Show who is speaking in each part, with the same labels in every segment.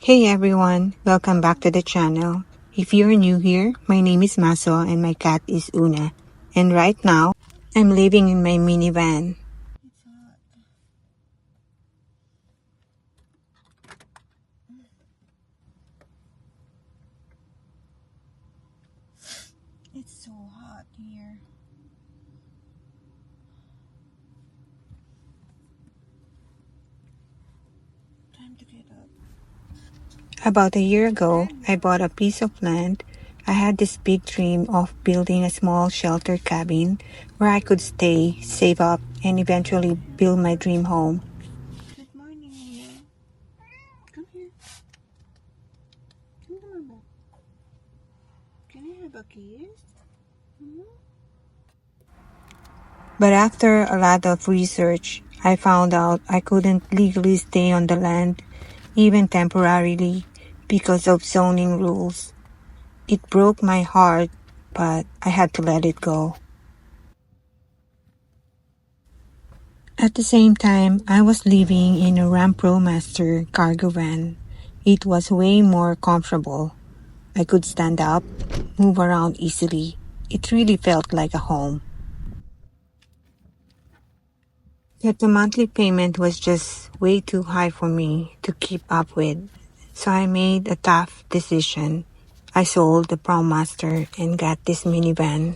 Speaker 1: Hey everyone, welcome back to the channel. If you're new here, my name is Maso and my cat is Una. And right now, I'm living in my minivan.
Speaker 2: It's so hot here. Time to get up.
Speaker 1: About a year ago, I bought a piece of land. I had this big dream of building a small shelter cabin where I could stay, save up, and eventually build my dream home.
Speaker 2: Good morning, Mia. Come here. Come to Mama. Can I have a kiss?
Speaker 1: But after a lot of research, I found out I couldn't legally stay on the land, even temporarily, because of zoning rules. It broke my heart, but I had to let it go. At the same time, I was living in a Ram Promaster cargo van. It was way more comfortable. I could stand up, move around easily. It really felt like a home. Yet the monthly payment was just way too high for me to keep up with. So I made a tough decision. I sold the Promaster and got this minivan.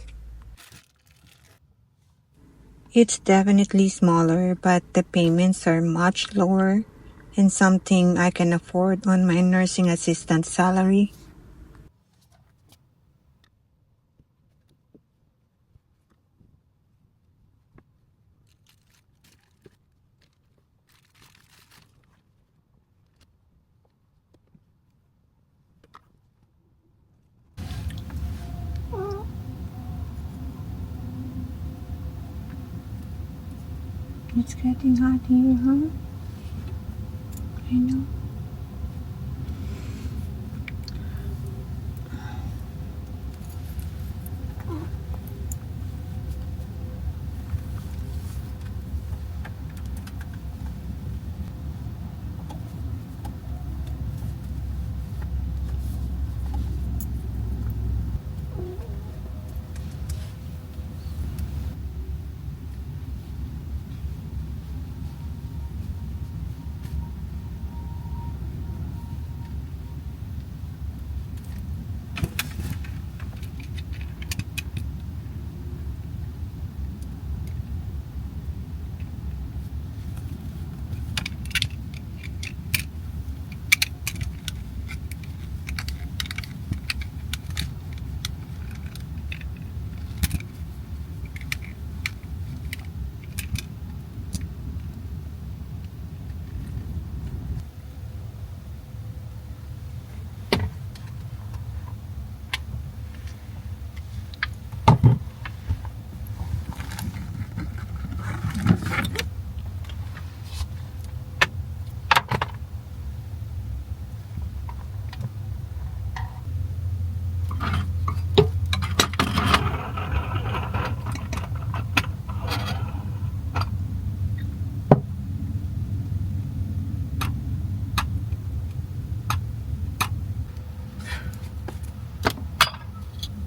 Speaker 1: It's definitely smaller, but the payments are much lower and something I can afford on my nursing assistant salary.
Speaker 2: It's getting hot here, huh? I know.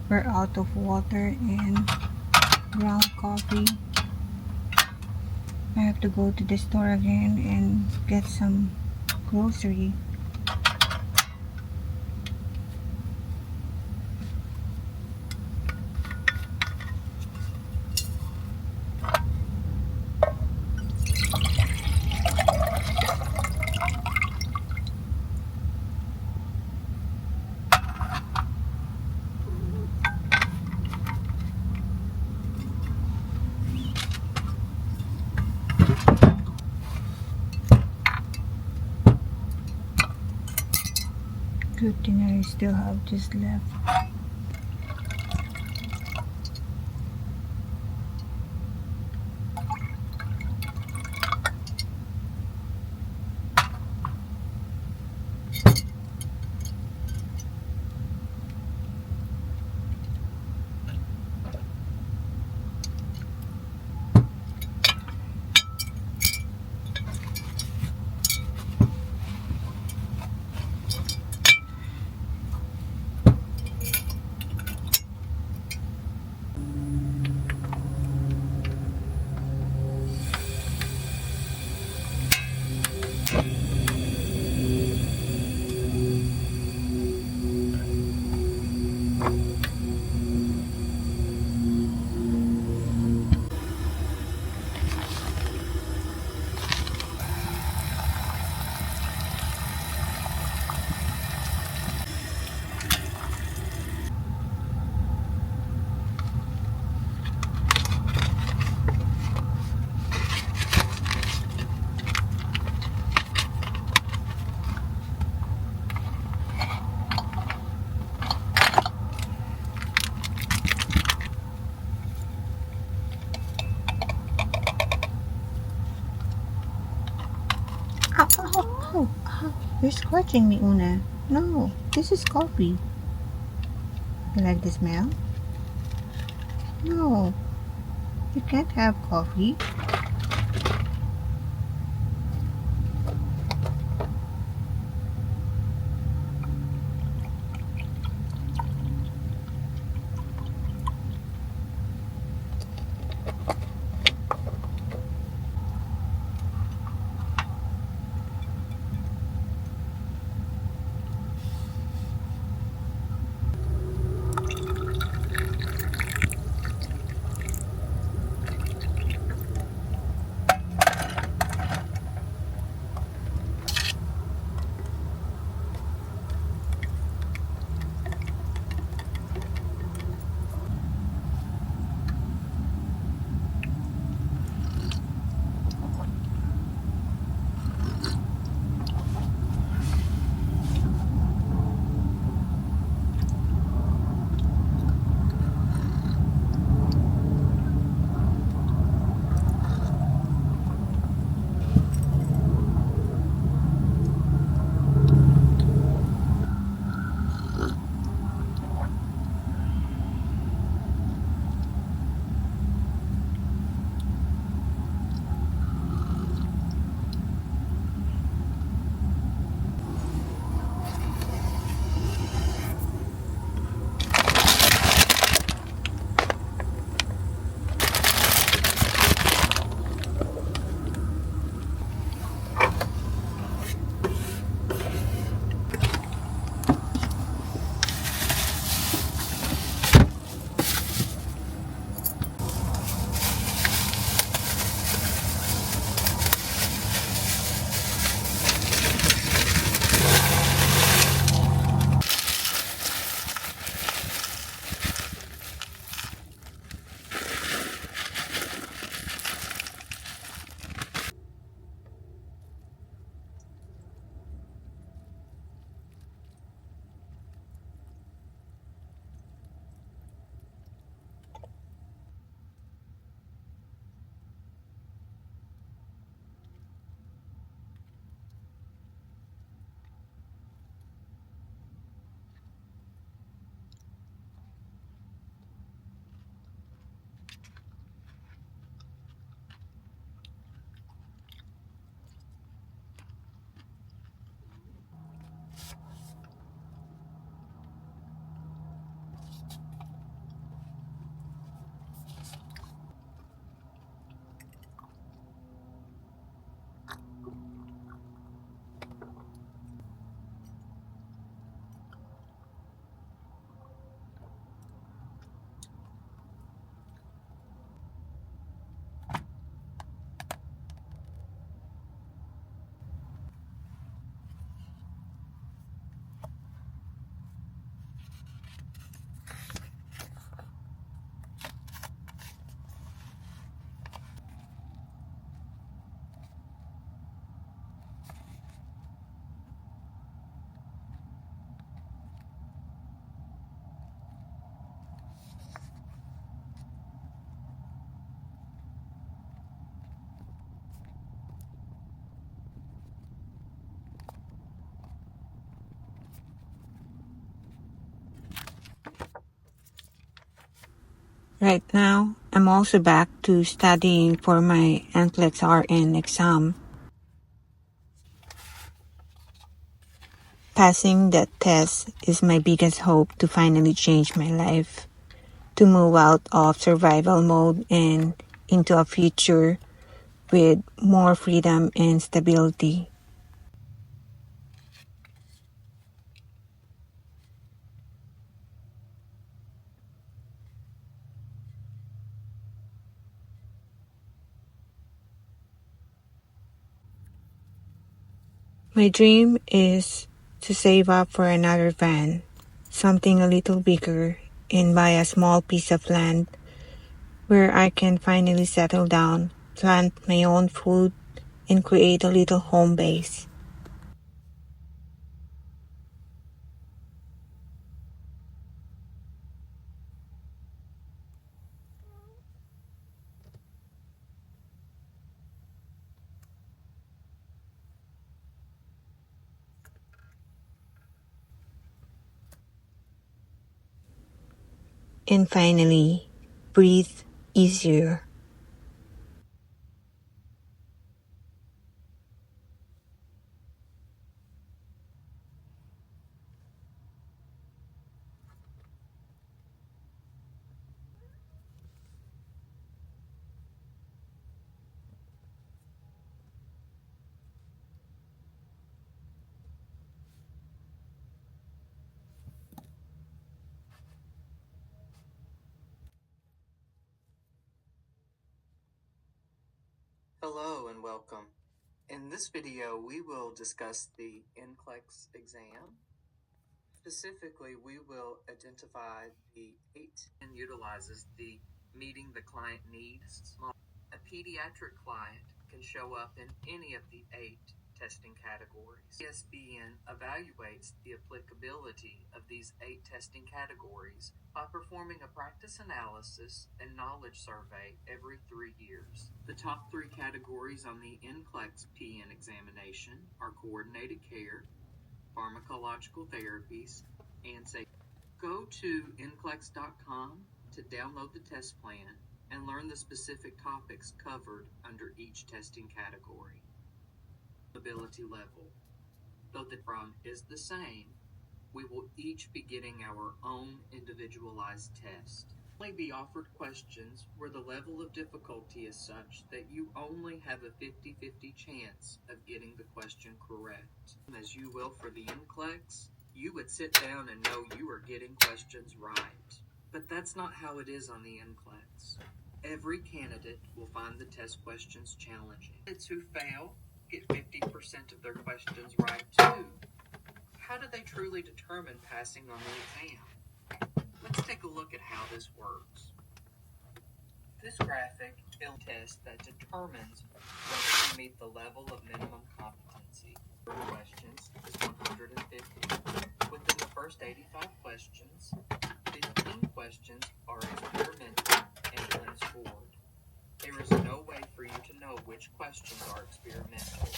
Speaker 1: We're out of water and ground coffee. I have to go to the store again and get some grocery. Good thing I still have this left.
Speaker 2: You're scorching me, Una. No, this is coffee. You like the smell? No, you can't have coffee.
Speaker 1: Right now, I'm also back to studying for my NCLEX RN exam. Passing that test is my biggest hope to finally change my life, to move out of survival mode and into a future with more freedom and stability. My dream is to save up for another van, something a little bigger, and buy a small piece of land where I can finally settle down, plant my own food, and create a little home base. And finally, breathe easier.
Speaker 3: Hello and welcome. In this video, we will discuss the NCLEX exam. Specifically, we will identify the 8 and utilizes the meeting the client needs model. A pediatric client can show up in any of the 8 testing categories. ESBN evaluates the applicability of these 8 testing categories by performing a practice analysis and knowledge survey every 3 years. The top 3 categories on the NCLEX PN examination are coordinated care, pharmacological therapies, and safety. Go to nclex.com to download the test plan and learn the specific topics covered under each testing category. Ability level. Though the from is the same, we will each be getting our own individualized test. Only be offered questions where the level of difficulty is such that you only have a 50-50 chance of getting the question correct. As you will for the NCLEX, you would sit down and know you are getting questions right. But that's not how it is on the NCLEX. Every candidate will find the test questions challenging. Candidates who fail get 50% of their questions right too. How do they truly determine passing on the exam? Let's take a look at how this works. This graphic is a test that determines whether you meet the level of minimum competency. For questions is 150. Within the first 85 questions, 15 questions are experimental and then scored. There is no way for you to know which questions are experimental.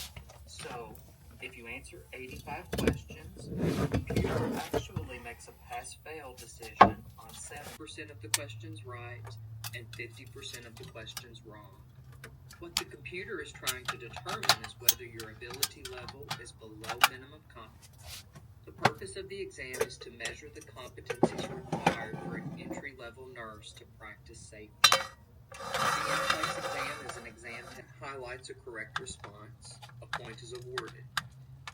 Speaker 3: So, if you answer 85 questions, the computer actually makes a pass-fail decision on 7% of the questions right and 50% of the questions wrong. What the computer is trying to determine is whether your ability level is below minimum competence. The purpose of the exam is to measure the competencies required for an entry-level nurse to practice safety. The NCLEX exam is an exam that highlights a correct response. A point is awarded.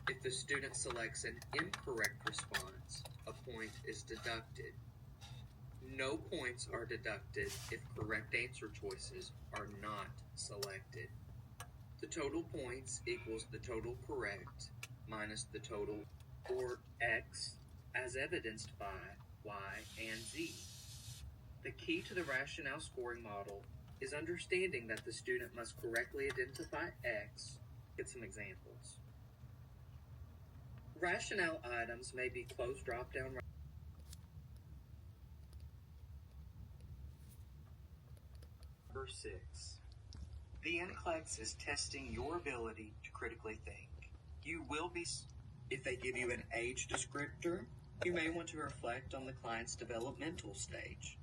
Speaker 3: If the student selects an incorrect response, a point is deducted. No points are deducted if correct answer choices are not selected. The total points equals the total correct minus the total, or X, as evidenced by Y and Z. The key to the rationale scoring model is understanding that the student must correctly identify X. Get some examples. Rationale items may be closed drop-down. Number 6. The NCLEX is testing your ability to critically think. You will be, if they give you an age descriptor, you may want to reflect on the client's developmental stage.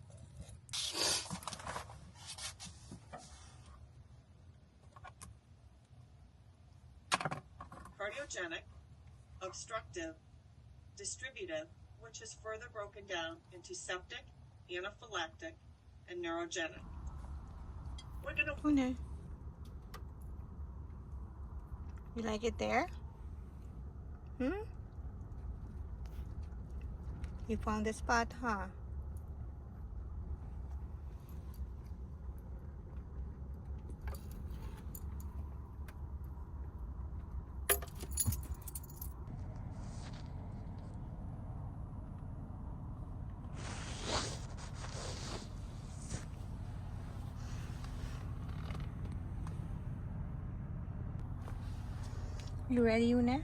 Speaker 4: Cardiogenic, obstructive, distributive, which is further broken down into septic, anaphylactic, and neurogenic. We're going to...
Speaker 1: Una, you like it there? You found the spot, huh? You ready, Una?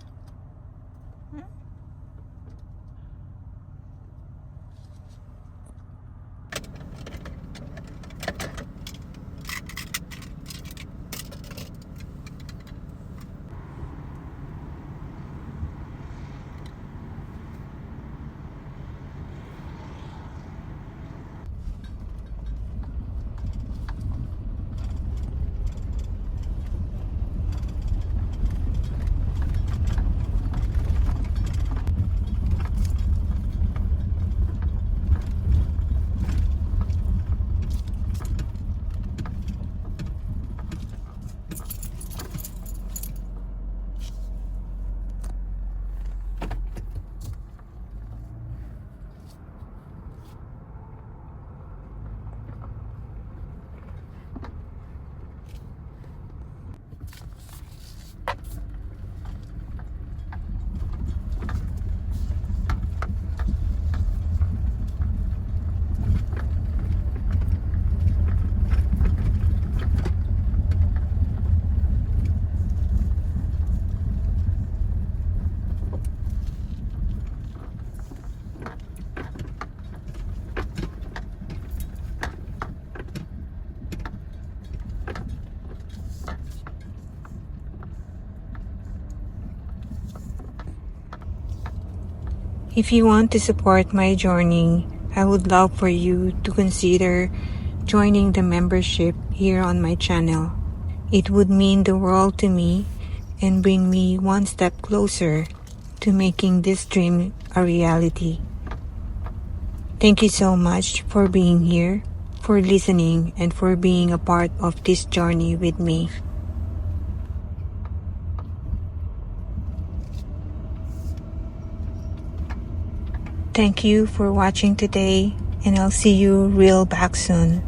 Speaker 1: If you want to support my journey, I would love for you to consider joining the membership here on my channel. It would mean the world to me and bring me one step closer to making this dream a reality. Thank you so much for being here, for listening, and for being a part of this journey with me. Thank you for watching today, and I'll see you real back soon.